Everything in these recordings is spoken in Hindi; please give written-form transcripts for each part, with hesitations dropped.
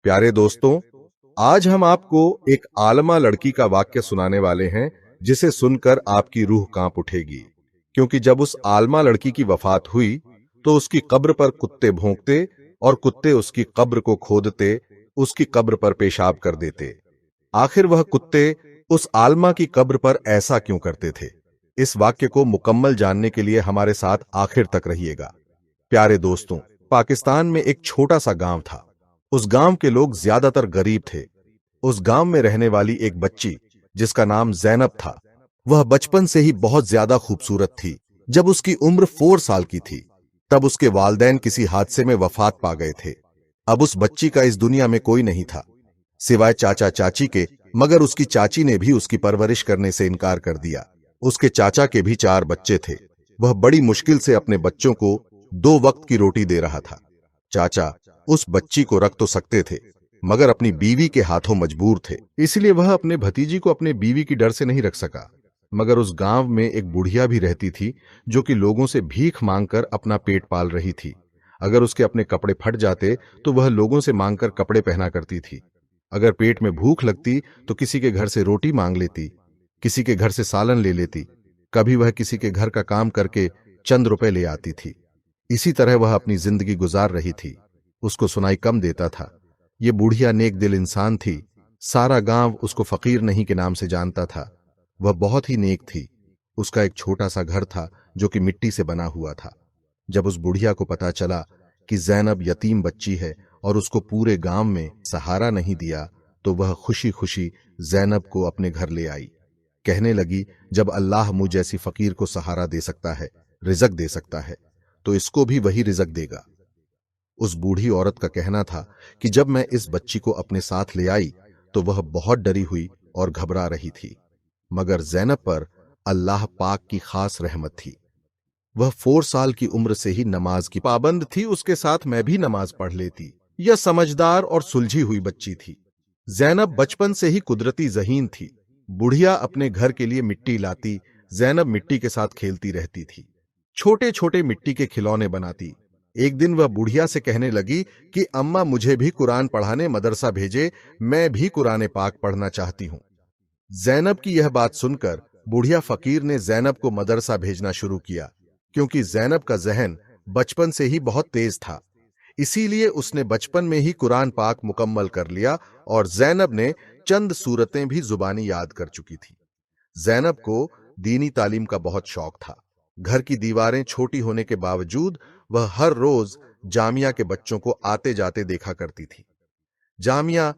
प्यारे दोस्तों, आज हम आपको एक आलमा लड़की का वाक्य सुनाने वाले हैं जिसे सुनकर आपकी रूह कांप उठेगी। क्योंकि जब उस आलमा लड़की की वफात हुई तो उसकी कब्र पर कुत्ते भौंकते और कुत्ते उसकी कब्र को खोदते, उसकी कब्र पर पेशाब कर देते। आखिर वह कुत्ते उस आलमा की कब्र पर ऐसा क्यों करते थे? इस वाक्य को मुकम्मल जानने के लिए हमारे साथ आखिर तक रहिएगा। प्यारे दोस्तों, पाकिस्तान में एक छोटा सा गांव था। उस गांव के लोग ज्यादातर गरीब थे। उस गांव में रहने वाली एक बच्ची जिसका नाम जैनब था, वह बचपन से ही बहुत ज्यादा खूबसूरत थी। जब उसकी उम्र 4 साल की थी तब उसके वालिदैन किसी हादसे में वफात पा गए थे। अब उस बच्ची का इस दुनिया में कोई नहीं था सिवाय चाचा चाची के, मगर उसकी चाची ने भी उसकी परवरिश करने से इनकार कर दिया। उसके चाचा के भी 4 बच्चे थे। वह बड़ी मुश्किल से अपने बच्चों को 2 वक्त की रोटी दे रहा था। चाचा उस बच्ची को रख तो सकते थे, मगर अपनी बीवी के हाथों मजबूर थे। इसलिए वह अपने भतीजी को अपने बीवी की डर से नहीं रख सका। मगर उस गांव में एक बुढ़िया भी रहती थी जो कि लोगों से भीख मांगकर अपना पेट पाल रही थी। अगर उसके अपने कपड़े फट जाते तो वह लोगों से मांगकर कपड़े पहना करती थी। अगर पेट में भूख लगती तो किसी के घर से रोटी मांग लेती, किसी के घर से सालन ले लेती। कभी वह किसी के घर का काम करके चंद रुपए ले आती थी। इसी तरह वह अपनी जिंदगी गुजार रही थी। उसको सुनाई कम देता था। ये बूढ़िया नेक दिल इंसान थी। सारा गांव उसको फकीर नहीं के नाम से जानता था। वह बहुत ही नेक थी। उसका एक छोटा सा घर था जो कि मिट्टी से बना हुआ था। जब उस बुढ़िया को पता चला कि जैनब यतीम बच्ची है और उसको पूरे गांव में सहारा नहीं दिया, तो वह खुशी खुशी जैनब को अपने घर ले आई। कहने लगी, जब अल्लाह मुझ जैसी फकीर को सहारा दे सकता है, रिजक दे सकता है, तो इसको भी वही रिजक देगा। उस बूढ़ी औरत का कहना था कि जब मैं इस बच्ची को अपने साथ ले आई तो वह बहुत डरी हुई और घबरा रही थी, मगर जैनब पर अल्लाह पाक की खास रहमत थी। वह 4 साल की उम्र से ही नमाज की पाबंद थी। उसके साथ मैं भी नमाज पढ़ लेती। यह समझदार और सुलझी हुई बच्ची थी। जैनब बचपन से ही कुदरती ज़हीन थी। बुढ़िया अपने घर के लिए मिट्टी लाती, जैनब मिट्टी के साथ खेलती रहती थी। छोटे छोटे मिट्टी के खिलौने बनाती। एक दिन वह बुढ़िया से कहने लगी कि अम्मा मुझे भी कुरान पढ़ाने मदरसा भेजे, मैं भी कुरान पाक पढ़ना चाहती हूं। जैनब की यह बात सुनकर बुढ़िया फकीर ने जैनब को मदरसा भेजना शुरू किया। क्योंकि जैनब का जहन बचपन से ही बहुत तेज था, इसीलिए उसने बचपन में ही कुरान पाक मुकम्मल कर लिया और जैनब ने चंद सूरतें भी जुबानी याद कर चुकी थी। जैनब को दीनी तालीम का बहुत शौक था। घर की दीवारें छोटी होने के बावजूद वह हर रोज जामिया के बच्चों को आते जाते देखा करती थी। जामिया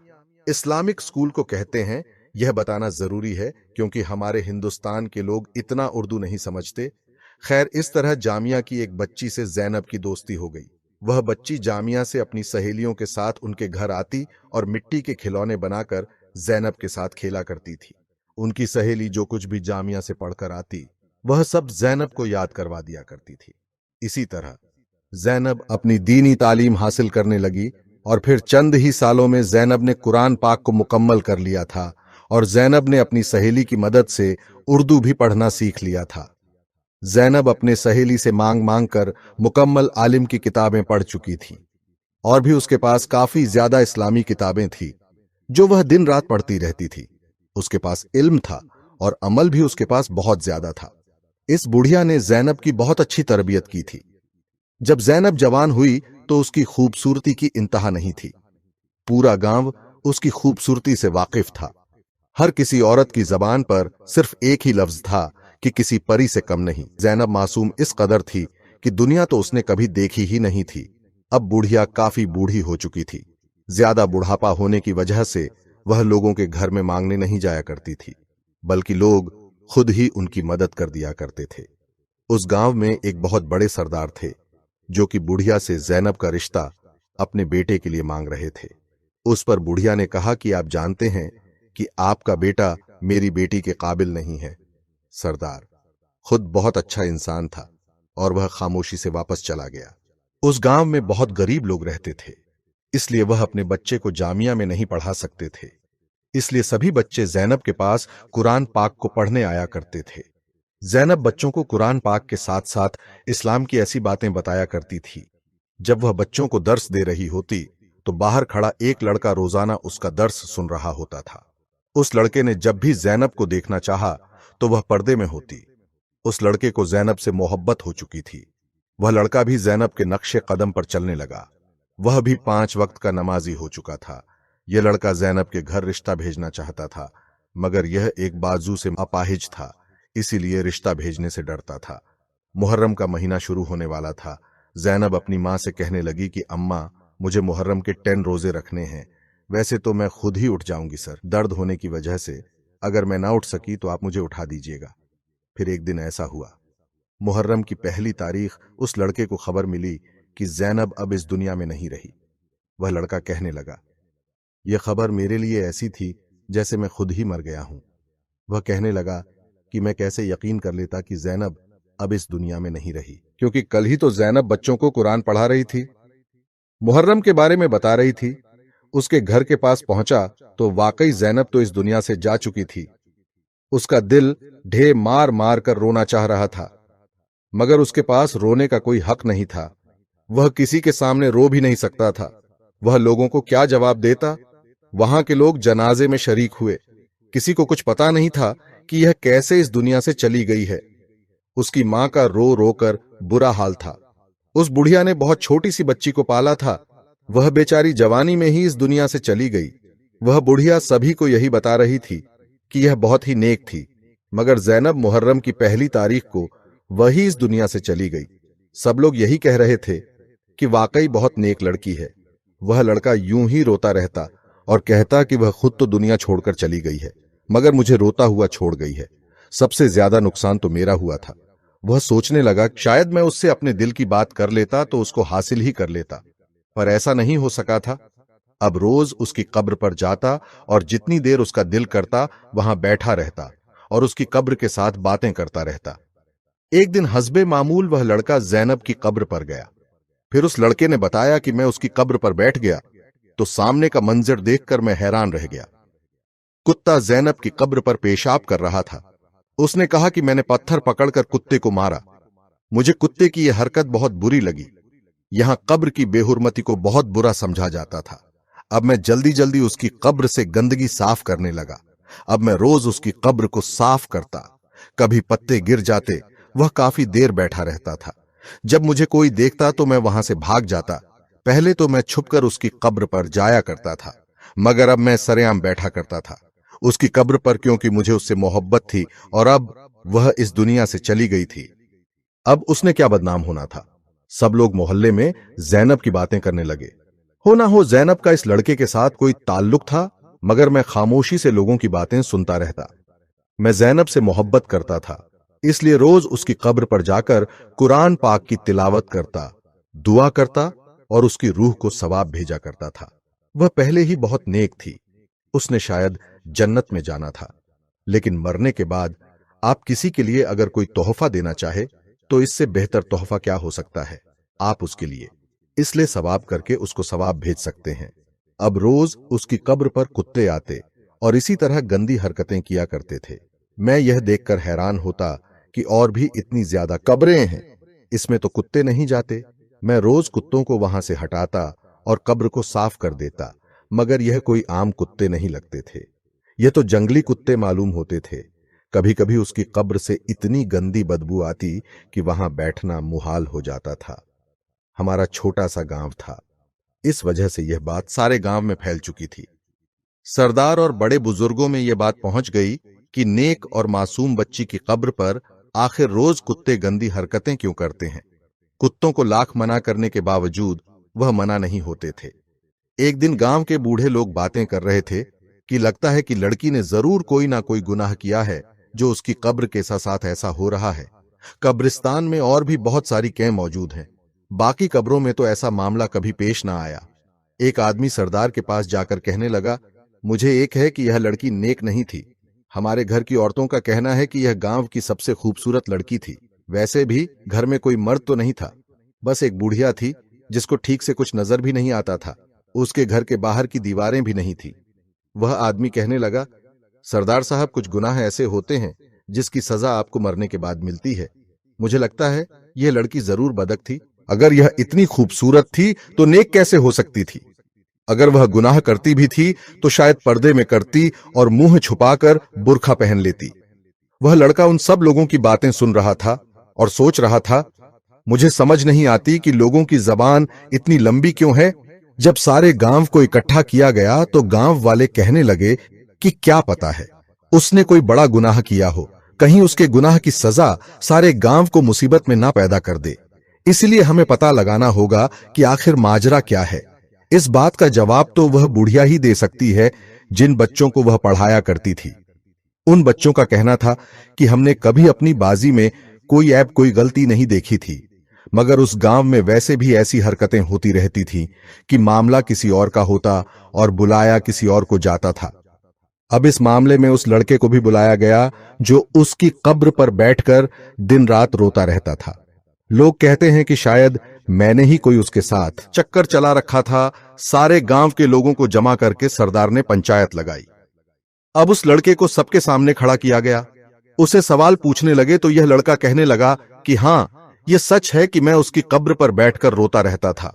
इस्लामिक स्कूल को कहते हैं, यह बताना जरूरी है क्योंकि हमारे हिंदुस्तान के लोग इतना उर्दू नहीं समझते। खैर, इस तरह जामिया की एक बच्ची से जैनब की दोस्ती हो गई। वह बच्ची जामिया से अपनी सहेलियों के साथ उनके घर आती और मिट्टी के खिलौने बनाकर जैनब के साथ खेला करती थी। उनकी सहेली जो कुछ भी जामिया से पढ़कर आती, वह सब जैनब को याद करवा दिया करती थी। इसी तरह जैनब अपनी दीनी तालीम हासिल करने लगी और फिर चंद ही सालों में जैनब ने कुरान पाक को मुकम्मल कर लिया था और जैनब ने अपनी सहेली की मदद से उर्दू भी पढ़ना सीख लिया था। जैनब अपने सहेली से मांग मांग कर मुकम्मल आलिम की किताबें पढ़ चुकी थी और भी उसके पास काफी ज्यादा इस्लामी किताबें थी जो वह दिन रात पढ़ती रहती थी। उसके पास इल्म था और अमल भी उसके पास बहुत ज्यादा था। इस बुढ़िया ने जैनब की बहुत अच्छी तरबियत की थी। जब जैनब जवान हुई तो उसकी खूबसूरती की इंतहा नहीं थी। पूरा गांव उसकी खूबसूरती से वाकिफ था। हर किसी औरत की जबान पर सिर्फ एक ही लफ्ज था कि किसी परी से कम नहीं। जैनब मासूम इस कदर थी कि दुनिया तो उसने कभी देखी ही नहीं थी। अब बुढ़िया काफी बूढ़ी हो चुकी थी। ज्यादा बुढ़ापा होने की वजह से वह लोगों के घर में मांगने नहीं जाया करती थी, बल्कि लोग खुद ही उनकी मदद कर दिया करते थे। उस गांव में एक बहुत बड़े सरदार थे जो कि बुढ़िया से जैनब का रिश्ता अपने बेटे के लिए मांग रहे थे। उस पर बुढ़िया ने कहा कि आप जानते हैं कि आपका बेटा मेरी बेटी के काबिल नहीं है। सरदार खुद बहुत अच्छा इंसान था और वह खामोशी से वापस चला गया। उस गांव में बहुत गरीब लोग रहते थे, इसलिए वह अपने बच्चे को जामिया में नहीं पढ़ा सकते थे। इसलिए सभी बच्चे जैनब के पास कुरान पाक को पढ़ने आया करते थे। जैनब बच्चों को कुरान पाक के साथ साथ इस्लाम की ऐसी बातें बताया करती थी। जब वह बच्चों को दर्स दे रही होती तो बाहर खड़ा एक लड़का रोजाना उसका दर्स सुन रहा होता था। उस लड़के ने जब भी जैनब को देखना चाहा तो वह पर्दे में होती। उस लड़के को जैनब से मोहब्बत हो चुकी थी। वह लड़का भी जैनब के नक्शे कदम पर चलने लगा। वह भी 5 वक्त का नमाजी हो चुका था। यह लड़का जैनब के घर रिश्ता भेजना चाहता था, मगर यह एक बाजू से अपाहिज था, इसीलिए रिश्ता भेजने से डरता था। मुहर्रम का महीना शुरू होने वाला था। जैनब अपनी मां से कहने लगी कि अम्मा, मुझे मुहर्रम के 10 रोजे रखने हैं। वैसे तो मैं खुद ही उठ जाऊंगी सर, दर्द होने की वजह से। अगर मैं ना उठ सकी तो आप मुझे उठा दीजिएगा। फिर एक दिन ऐसा हुआ। मुहर्रम की पहली तारीख उस लड़के को खबर मिली कि जैनब अब इस दुनिया में नहीं रही। वह लड़का कहने लगा, यह खबर मेरे लिए ऐसी थी जैसे मैं खुद ही मर गया हूं। वह कहने लगा कि मैं कैसे यकीन कर लेता कि जैनब अब इस दुनिया में नहीं रही, क्योंकि कल ही तो जैनब बच्चों को कुरान पढ़ा रही थी, मुहर्रम के बारे में बता रही थी। उसके घर के पास पहुंचा तो वाकई जैनब तो इस दुनिया से जा चुकी थी। उसका दिल ढेर मार मार कर रोना चाह रहा था, मगर उसके पास रोने का कोई हक नहीं था। वह किसी के सामने रो भी नहीं सकता था। वह लोगों को क्या जवाब देता? वहां के लोग जनाजे में शरीक हुए। किसी को कुछ पता नहीं था कि यह कैसे इस दुनिया से चली गई है। उसकी मां का रो रो कर बुरा हाल था। उस बुढ़िया ने बहुत छोटी सी बच्ची को पाला था। वह बेचारी जवानी में ही इस दुनिया से चली गई। वह बुढ़िया सभी को यही बता रही थी कि यह बहुत ही नेक थी, मगर जैनब मुहर्रम की पहली तारीख को वही इस दुनिया से चली गई। सब लोग यही कह रहे थे कि वाकई बहुत नेक लड़की है। वह लड़का यूं ही रोता रहता और कहता कि वह खुद तो दुनिया छोड़कर चली गई है, मगर मुझे रोता हुआ छोड़ गई है। सबसे ज्यादा नुकसान तो मेरा हुआ था। वह सोचने लगा शायद मैं उससे अपने दिल की बात कर लेता तो उसको हासिल ही कर लेता, पर ऐसा नहीं हो सका था। अब रोज उसकी कब्र पर जाता और जितनी देर उसका दिल करता वहां बैठा रहता और उसकी कब्र के साथ बातें करता रहता। एक दिन हस्बे मामूल वह लड़का जैनब की कब्र पर गया। फिर उस लड़के ने बताया कि मैं उसकी कब्र पर बैठ गया तो सामने का मंजर देखकर मैं हैरान रह गया। कुत्ता जैनब की कब्र पर पेशाब कर रहा था। उसने कहा कि मैंने पत्थर पकड़कर कुत्ते को मारा। मुझे कुत्ते की यह हरकत बहुत बुरी लगी। यहां कब्र की बेहुरमती को बहुत बुरा समझा जाता था। अब मैं जल्दी जल्दी उसकी कब्र से गंदगी साफ करने लगा। अब मैं रोज उसकी कब्र को साफ करता। कभी पत्ते गिर जाते। वह काफी देर बैठा रहता था। जब मुझे कोई देखता तो मैं वहां से भाग जाता। पहले तो मैं छुपकर उसकी कब्र पर जाया करता था, मगर अब मैं सरेआम बैठा करता था उसकी कब्र पर, क्योंकि मुझे उससे मोहब्बत थी और अब वह इस दुनिया से चली गई थी। अब उसने क्या बदनाम होना था। सब लोग मोहल्ले में जैनब की बातें करने लगे। हो ना हो जैनब का इस लड़के के साथ कोई ताल्लुक था, मगर मैं खामोशी से लोगों की बातें सुनता रहता। मैं जैनब से मोहब्बत करता था, इसलिए रोज उसकी कब्र पर जाकर कुरान पाक की तिलावत करता, दुआ करता और उसकी रूह को सवाब भेजा करता था। वह पहले ही बहुत नेक थी। उसने शायद जन्नत में जाना था, लेकिन मरने के बाद आप किसी के लिए अगर कोई तोहफा देना चाहे तो इससे बेहतर तोहफा क्या हो सकता है। आप उसके लिए इसलिए सवाब करके उसको सवाब भेज सकते हैं। अब रोज उसकी कब्र पर कुत्ते आते और इसी तरह गंदी हरकतें किया करते थे। मैं यह देखकर हैरान होता कि और भी इतनी ज्यादा कब्रें हैं, इसमें तो कुत्ते नहीं जाते। मैं रोज कुत्तों को वहां से हटाता और कब्र को साफ कर देता, मगर यह कोई आम कुत्ते नहीं लगते थे। यह तो जंगली कुत्ते मालूम होते थे। कभी कभी उसकी कब्र से इतनी गंदी बदबू आती कि वहां बैठना मुहाल हो जाता था। हमारा छोटा सा गांव था, इस वजह से यह बात सारे गांव में फैल चुकी थी। सरदार और बड़े बुजुर्गों में यह बात पहुंच गई कि नेक और मासूम बच्ची की कब्र पर आखिर रोज कुत्ते गंदी हरकतें क्यों करते हैं। कुत्तों को लाख मना करने के बावजूद वह मना नहीं होते थे। एक दिन गांव के बूढ़े लोग बातें कर रहे थे कि लगता है कि लड़की ने जरूर कोई ना कोई गुनाह किया है जो उसकी कब्र के साथ ऐसा हो रहा है। कब्रिस्तान में और भी बहुत सारी कैं मौजूद हैं, बाकी कब्रों में तो ऐसा मामला कभी पेश ना आया। एक आदमी सरदार के पास जाकर कहने लगा, मुझे एक है कि यह लड़की नेक नहीं थी। हमारे घर की औरतों का कहना है कि यह गांव की सबसे खूबसूरत लड़की थी। वैसे भी घर में कोई मर्द तो नहीं था, बस एक बुढ़िया थी जिसको ठीक से कुछ नजर भी नहीं आता था। उसके घर के बाहर की दीवारें भी नहीं थी। वह आदमी कहने लगा, सरदार साहब, कुछ गुनाह ऐसे होते हैं जिसकी सजा आपको मरने के बाद मिलती है। मुझे लगता है यह लड़की जरूर बदक थी। अगर यह इतनी खूबसूरत थी तो नेक कैसे हो सकती थी। अगर वह गुनाह करती भी थी तो शायद पर्दे में करती और मुंह छुपाकर बुर्खा पहन लेती। वह लड़का उन सब लोगों की बातें सुन रहा था और सोच रहा था, मुझे समझ नहीं आती कि लोगों की जबान इतनी लंबी क्यों है। जब सारे गांव को इकट्ठा किया गया तो गांव वाले कहने लगे कि क्या पता है, उसने कोई बड़ा गुनाह किया हो, कहीं उसके गुनाह की सजा सारे गांव को मुसीबत में ना पैदा कर दे। इसलिए हमें पता लगाना होगा कि आखिर माजरा क्या है। इस बात का जवाब तो वह बुढ़िया ही दे सकती है जिन बच्चों को वह पढ़ाया करती थी। उन बच्चों का कहना था कि हमने कभी अपनी बाजी में कोई ऐब कोई गलती नहीं देखी थी, मगर उस गांव में वैसे भी ऐसी हरकतें होती रहती थीं कि मामला किसी और का होता और बुलाया किसी और को जाता था। अब इस मामले में उस लड़के को भी बुलाया गया जो उसकी कब्र पर बैठकर दिन रात रोता रहता था। लोग कहते हैं कि शायद मैंने ही कोई उसके साथ चक्कर चला रखा था। सारे गांव के लोगों को जमा करके सरदार ने पंचायत लगाई। अब उस लड़के को सबके सामने खड़ा किया गया। उसे सवाल पूछने लगे तो यह लड़का कहने लगा कि हां, यह सच है कि मैं उसकी कब्र पर बैठकर रोता रहता था,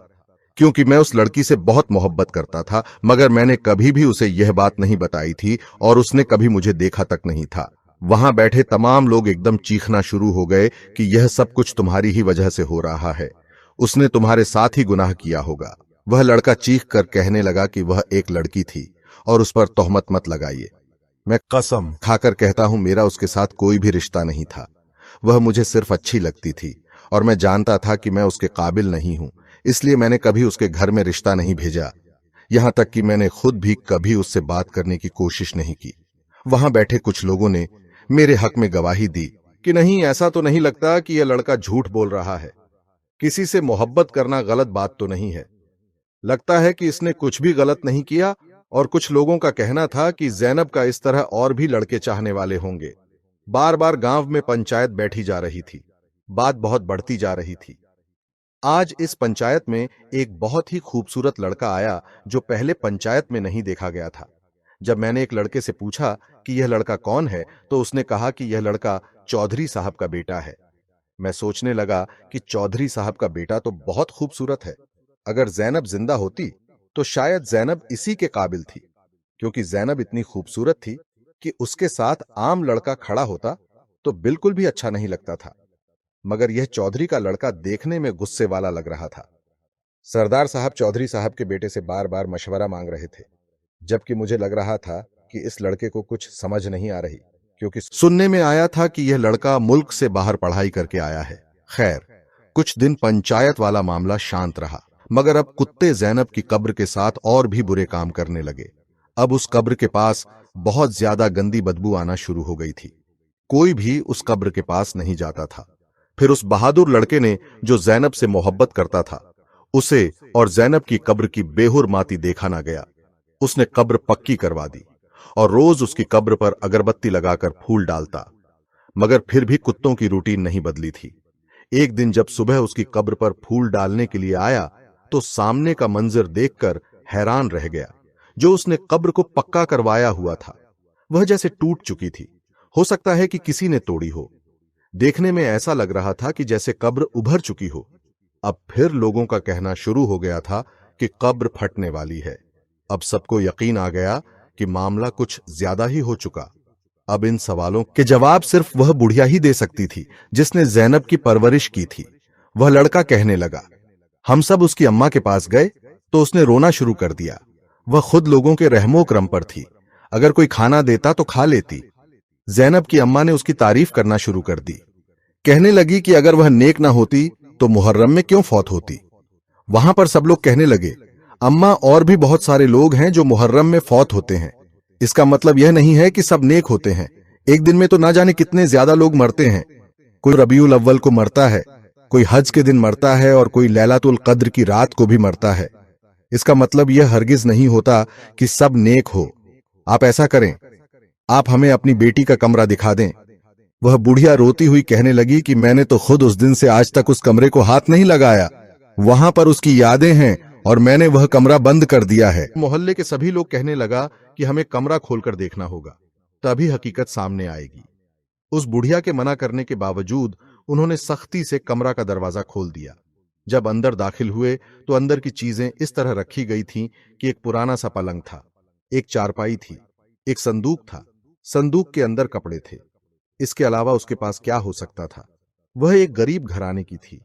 क्योंकि मैं उस लड़की से बहुत मोहब्बत करता था, मगर मैंने कभी भी उसे यह बात नहीं बताई थी और उसने कभी मुझे देखा तक नहीं था। वहां बैठे तमाम लोग एकदम चीखना शुरू हो गए कि यह सब कुछ तुम्हारी ही वजह से हो रहा है, उसने तुम्हारे साथ ही गुनाह किया होगा। वह लड़का चीख कर कहने लगा कि वह एक लड़की थी और उस पर तोहमत मत लगाइए। मैं कसम खाकर कहता हूं, मेरा उसके साथ कोई भी रिश्ता नहीं था। वह मुझे सिर्फ अच्छी लगती थी और मैं जानता था कि मैं उसके काबिल नहीं हूं, इसलिए मैंने कभी उसके घर में रिश्ता नहीं भेजा। यहां तक कि मैंने खुद भी कभी उससे बात करने की कोशिश नहीं की। वहां बैठे कुछ लोगों ने मेरे हक में गवाही दी कि नहीं, ऐसा तो नहीं लगता कि यह लड़का झूठ बोल रहा है। किसी से मोहब्बत करना गलत बात तो नहीं है। लगता है कि इसने कुछ भी गलत नहीं किया। और कुछ लोगों का कहना था कि जैनब का इस तरह और भी लड़के चाहने वाले होंगे। बार बार गांव में पंचायत बैठी जा रही थी। बात बहुत बढ़ती जा रही थी। आज इस पंचायत में एक बहुत ही खूबसूरत लड़का आया जो पहले पंचायत में नहीं देखा गया था। जब मैंने एक लड़के से पूछा कि यह लड़का कौन है तो उसने कहा कि यह लड़का चौधरी साहब का बेटा है। मैं सोचने लगा कि चौधरी साहब का बेटा तो बहुत खूबसूरत है। अगर जैनब जिंदा होती तो शायद जैनब इसी के काबिल थी, क्योंकि जैनब इतनी खूबसूरत थी कि उसके साथ आम लड़का खड़ा होता तो बिल्कुल भी अच्छा नहीं लगता था। मगर यह चौधरी का लड़का देखने में गुस्से वाला लग रहा था। सरदार साहब चौधरी साहब के बेटे से बार बार मशवरा मांग रहे थे, जबकि मुझे लग रहा था कि इस लड़के को कुछ समझ नहीं आ रही, क्योंकि सुनने में आया था कि यह लड़का मुल्क से बाहर पढ़ाई करके आया है। खैर, कुछ दिन पंचायत वाला मामला शांत रहा, मगर अब कुत्ते जैनब की कब्र के साथ और भी बुरे काम करने लगे। अब उस कब्र के पास बहुत ज्यादा गंदी बदबू आना शुरू हो गई थी। कोई भी उस कब्र के पास नहीं जाता था। फिर उस बहादुर लड़के ने, जो जैनब से मोहब्बत करता था, उसे और जैनब की कब्र की बेहुरमाती देखा ना गया। उसने कब्र पक्की करवा दी और रोज उसकी कब्र पर अगरबत्ती लगाकर फूल डालता, मगर फिर भी कुत्तों की रूटीन नहीं बदली थी। एक दिन जब सुबह उसकी कब्र पर फूल डालने के लिए आया तो सामने का मंजर देखकर हैरान रह गया। जो उसने कब्र को पक्का करवाया हुआ था वह जैसे टूट चुकी थी। हो सकता है कि किसी ने तोड़ी हो। देखने में ऐसा लग रहा था कि जैसे कब्र उभर चुकी हो। अब फिर लोगों का कहना शुरू हो गया था कि कब्र फटने वाली है। अब सबको यकीन आ गया कि मामला कुछ ज्यादा ही हो चुका। अब इन सवालों के जवाब सिर्फ वह बुढ़िया ही दे सकती थी जिसने जैनब की परवरिश की थी। वह लड़का कहने लगा। हम सब उसकी अम्मा के पास गए तो उसने रोना शुरू कर दिया। वह खुद लोगों के रहमो करम पर थी। अगर कोई खाना देता तो खा लेती। जैनब की अम्मा ने उसकी तारीफ करना शुरू कर दी। कहने लगी कि अगर वह नेक ना होती तो मुहर्रम में क्यों फौत होती। वहां पर सब लोग कहने लगे, अम्मा, और भी बहुत सारे लोग हैं जो मुहर्रम में फौत होते हैं। इसका मतलब यह नहीं है कि सब नेक होते हैं। एक दिन में तो ना जाने कितने ज्यादा लोग मरते हैं। कोई रबीउल अव्वल को मरता है, कोई हज के दिन मरता है और कोई लैलातुल कद्र की रात को भी मरता है। इसका मतलब यह हरगिज नहीं होता कि सब नेक हो। आप ऐसा करें, आप हमें अपनी बेटी का कमरा दिखा दें। वह बुढ़िया रोती हुई कहने लगी कि मैंने तो खुद उस दिन से आज तक उस कमरे को हाथ नहीं लगाया। वहां पर उसकी यादें हैं और मैंने वह कमरा बंद कर दिया है। मोहल्ले के सभी लोग कहने लगा कि हमें कमरा खोलकर देखना होगा, तभी हकीकत सामने आएगी। उस बुढ़िया के मना करने के बावजूद उन्होंने सख्ती से कमरा का दरवाजा खोल दिया। जब अंदर दाखिल हुए तो अंदर की चीजें इस तरह रखी गई थीं कि एक पुराना सा पलंग था, एक चारपाई थी, एक संदूक था। संदूक के अंदर कपड़े थे। इसके अलावा उसके पास क्या हो सकता था? वह एक गरीब घराने की थी।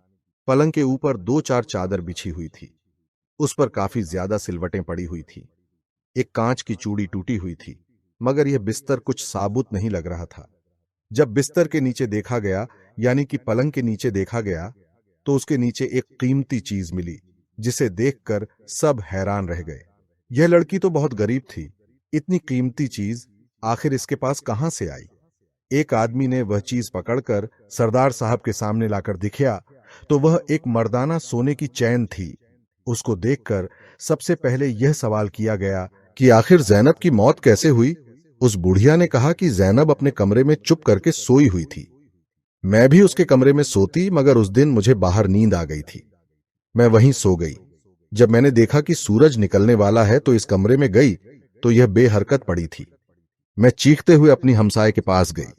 पलंग के ऊपर दो चार चादर बिछी हुई थी। उस पर काफी ज्यादा सिलवटें पड़ी हुई थी। एक कांच की चूड़ी टूटी हुई थी, मगर यह बिस्तर कुछ साबुत नहीं लग रहा था। जब बिस्तर के नीचे देखा गया, यानी कि पलंग के नीचे देखा गया, तो उसके नीचे एक कीमती चीज मिली, जिसे देखकर सब हैरान रह गए। यह लड़की तो बहुत गरीब थी, इतनी कीमती चीज आखिर इसके पास कहां से आई? एक आदमी ने वह चीज पकड़कर सरदार साहब के सामने लाकर दिखाया, तो वह एक मर्दाना सोने की चैन थी। उसको देखकर सबसे पहले यह सवाल किया गया कि आखिर जैनब की मौत कैसे हुई? उस बुढ़िया ने कहा कि जैनब अपने कमरे में चुप करके सोई हुई थी। मैं भी उसके कमरे में सोती, मगर उस दिन मुझे बाहर नींद आ गई थी। मैं वहीं सो गई। जब मैंने देखा कि सूरज निकलने वाला है तो इस कमरे में गई, तो यह बेहरकत पड़ी थी। मैं चीखते हुए अपनी हमसाए के पास गई।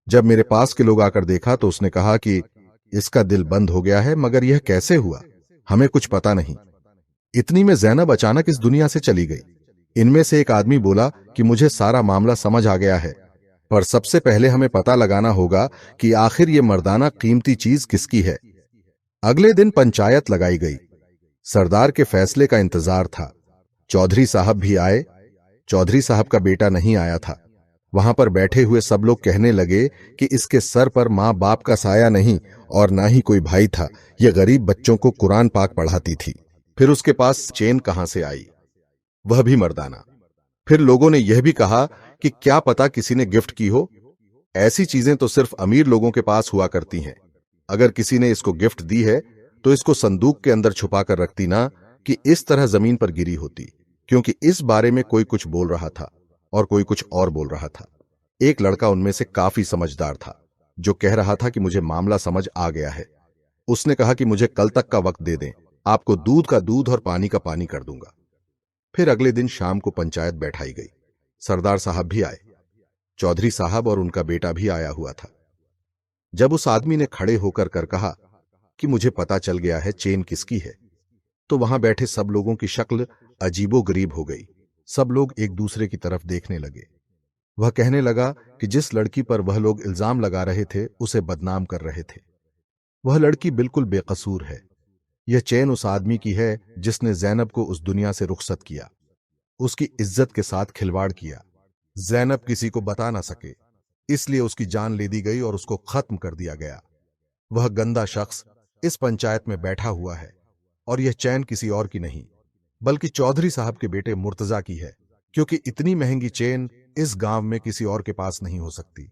जब मेरे पास के लोग आकर देखा तो उसने कहा कि इसका दिल बंद हो गया है, मगर यह कैसे हुआ हमें कुछ पता नहीं। इतनी में जैनब अचानक इस दुनिया से चली गई। इनमें से एक आदमी बोला कि मुझे सारा मामला समझ आ गया है, पर सबसे पहले हमें पता लगाना होगा कि आखिर ये मर्दाना कीमती चीज किसकी है। अगले दिन पंचायत लगाई गई। सरदार के फैसले का इंतजार था। चौधरी साहब भी आए। चौधरी साहब का बेटा नहीं आया था। वहां पर बैठे हुए सब लोग कहने लगे कि इसके सर पर मां बाप का साया नहीं और ना ही कोई भाई था। यह गरीब बच्चों को कुरान पाक पढ़ाती थी। फिर उसके पास चेन कहां से आई, वह भी मर्दाना। फिर लोगों ने यह भी कहा कि क्या पता किसी ने गिफ्ट की हो। ऐसी चीजें तो सिर्फ अमीर लोगों के पास हुआ करती हैं। अगर किसी ने इसको गिफ्ट दी है तो इसको संदूक के अंदर छुपा कर रखती ना कि इस तरह जमीन पर गिरी होती, क्योंकि इस बारे में कोई कुछ बोल रहा था और कोई कुछ और बोल रहा था। एक लड़का उनमें से काफी समझदार था, जो कह रहा था कि मुझे मामला समझ आ गया है। उसने कहा कि मुझे कल तक का वक्त दे दें, आपको दूध का दूध और पानी का पानी कर दूंगा। फिर अगले दिन शाम को पंचायत बैठाई गई। सरदार साहब भी आए। चौधरी साहब और उनका बेटा भी आया हुआ था। जब उस आदमी ने खड़े होकर कर कहा कि मुझे पता चल गया है चेन किसकी है, तो वहां बैठे सब लोगों की शक्ल अजीबो गरीब हो गई। सब लोग एक दूसरे की तरफ देखने लगे। वह कहने लगा कि जिस लड़की पर वह लोग इल्जाम लगा रहे थे उसे बदनाम कर रहे थे। वह लड़की बिल्कुल बेकसूर है। यह चैन उस आदमी की है जिसने जैनब को उस दुनिया से रुखसत किया, उसकी इज्जत के साथ खिलवाड़ किया। जैनब किसी को बता ना सके, इसलिए उसकी जान ले दी गई और उसको खत्म कर दिया गया। वह गंदा शख्स इस पंचायत में बैठा हुआ है और यह चैन किसी और की नहीं, बल्कि चौधरी साहब के बेटे मुर्तजा की है, क्योंकि इतनी महंगी चेन इस गांव में किसी और के पास नहीं हो सकती।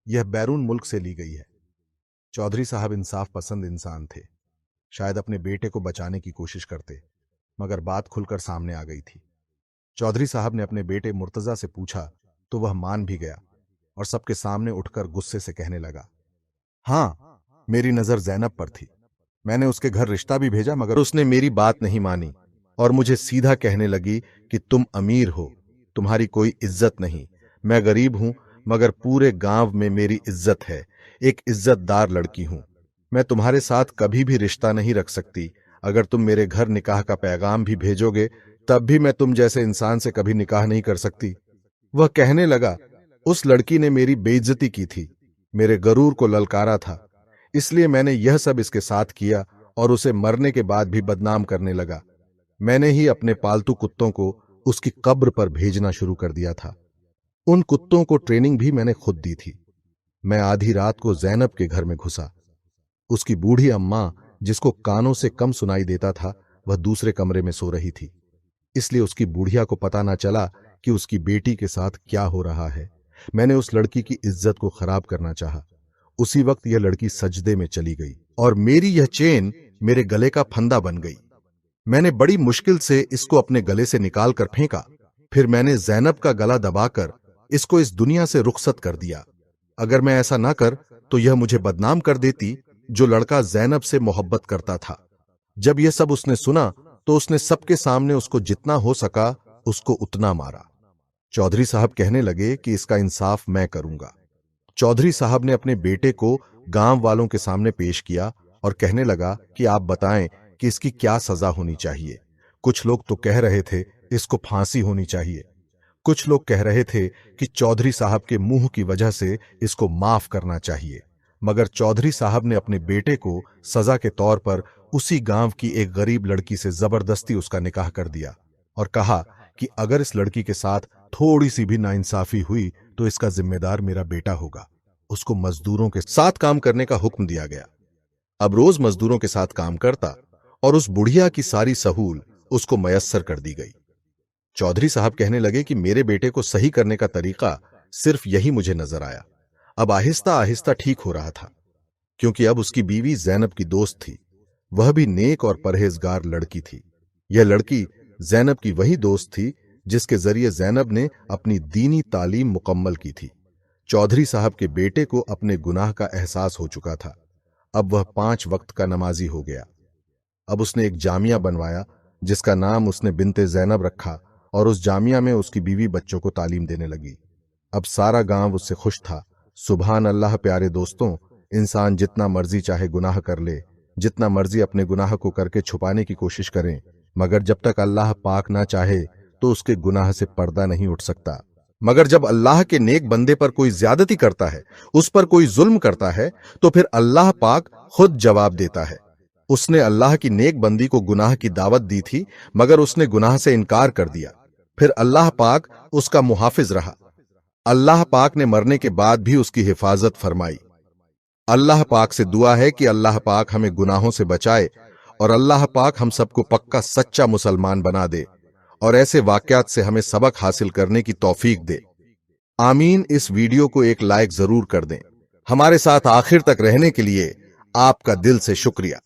यह बैरून मुल्क से ली गई है। चौधरी साहब इंसाफ पसंद इंसान थे। शायद अपने बेटे को बचाने की कोशिश करते, मगर बात खुलकर सामने आ गई थी। चौधरी साहब ने अपने बेटे मुर्तजा से पूछा तो वह मान भी गया और सबके सामने उठकर गुस्से से कहने लगा, हां, मेरी नजर जैनब पर थी। मैंने उसके घर रिश्ता भी भेजा, मगर उसने मेरी बात नहीं मानी और मुझे सीधा कहने लगी कि तुम अमीर हो, तुम्हारी कोई इज्जत नहीं। मैं गरीब हूं, मगर पूरे गांव में मेरी इज्जत है। एक इज्जतदार लड़की हूं। मैं तुम्हारे साथ कभी भी रिश्ता नहीं रख सकती। अगर तुम मेरे घर निकाह का पैगाम भी भेजोगे, तब भी मैं तुम जैसे इंसान से कभी निकाह नहीं कर सकती। वह कहने लगा, उस लड़की ने मेरी बेइज्जती की थी, मेरे गरूर को ललकारा था, इसलिए मैंने यह सब इसके साथ किया और उसे मरने के बाद भी बदनाम करने लगा। मैंने ही अपने पालतू कुत्तों को उसकी कब्र पर भेजना शुरू कर दिया था। उन कुत्तों को ट्रेनिंग भी मैंने खुद दी थी। मैं आधी रात को जैनब के घर में घुसा। उसकी बूढ़ी अम्मा, जिसको कानों से कम सुनाई देता था, वह दूसरे कमरे में सो रही थी। इसलिए उसकी बुढ़िया को पता ना चला कि उसकी बेटी के साथ क्या हो रहा है। मैंने उस लड़की की इज्जत को खराब करना चाहा। उसी वक्त यह लड़की सजदे में चली गई और मेरी यह चेन मेरे गले का फंदा बन गई। मैंने बड़ी मुश्किल से इसको अपने गले से निकाल कर फेंका। फिर मैंने जैनब का गला दबाकर इसको इस दुनिया से रुखसत कर दिया। अगर मैं ऐसा ना कर तो यह मुझे बदनाम कर देती, जो लड़का जैनब से मोहब्बत करता था। जब यह सब उसने सुना तो उसने सबके सामने उसको जितना हो सका उसको उतना मारा। चौधरी साहब कहने लगे कि इसका इंसाफ मैं करूंगा। चौधरी साहब ने अपने बेटे को गांव वालों के सामने पेश किया और कहने लगा कि आप बताएं कि इसकी क्या सजा होनी चाहिए। कुछ लोग तो कह रहे थे इसको फांसी होनी चाहिए, कुछ लोग कह रहे थे कि चौधरी साहब के मुंह की वजह से इसको माफ करना चाहिए। मगर चौधरी साहब ने अपने बेटे को सजा के तौर पर उसी गांव की एक गरीब लड़की से जबरदस्ती उसका निकाह कर दिया और कहा कि अगर इस लड़की के साथ थोड़ी सी भी नाइंसाफी हुई तो इसका जिम्मेदार मेरा बेटा होगा। उसको मजदूरों के साथ काम करने का हुक्म दिया गया। अब रोज मजदूरों के साथ काम करता और उस बुढ़िया की सारी सहूल उसको मयस्सर कर दी गई। चौधरी साहब कहने लगे कि मेरे बेटे को सही करने का तरीका सिर्फ यही मुझे नजर आया। अब आहिस्ता आहिस्ता ठीक हो रहा था, क्योंकि अब उसकी बीवी जैनब की दोस्त थी। वह भी नेक और परहेजगार लड़की थी। यह लड़की जैनब की वही दोस्त थी जिसके जरिए जैनब ने अपनी दीनी तालीम मुकम्मल की थी। चौधरी साहब के बेटे को अपने गुनाह का एहसास हो चुका था। अब वह 5 वक्त का नमाजी हो गया। अब उसने एक जामिया बनवाया जिसका नाम उसने बिनते जैनब रखा और उस जामिया में उसकी बीवी बच्चों को तालीम देने लगी। अब सारा गांव उससे खुश था। सुभान अल्लाह। प्यारे दोस्तों, इंसान जितना मर्जी चाहे गुनाह कर ले, जितना मर्जी अपने गुनाह को करके छुपाने की कोशिश करें, मगर जब तक अल्लाह पाक ना चाहे तो उसके गुनाह से पर्दा नहीं उठ सकता। मगर जब अल्लाह के नेक बंदे पर कोई ज्यादती करता है, उस पर कोई जुल्म करता है, तो फिर अल्लाह पाक खुद जवाब देता है। उसने अल्लाह की नेक बंदी को गुनाह की दावत दी थी, मगर उसने गुनाह से इनकार कर दिया। फिर अल्लाह पाक उसका मुहाफिज रहा। अल्लाह पाक ने मरने के बाद भी उसकी हिफाजत फरमाई। अल्लाह पाक से दुआ है कि अल्लाह पाक हमें गुनाहों से बचाए और अल्लाह पाक हम सबको पक्का सच्चा मुसलमान बना दे और ऐसे वाकयात से हमें सबक हासिल करने की तौफीक दे। आमीन। इस वीडियो को एक लाइक जरूर कर दें। हमारे साथ आखिर तक रहने के लिए आपका दिल से शुक्रिया।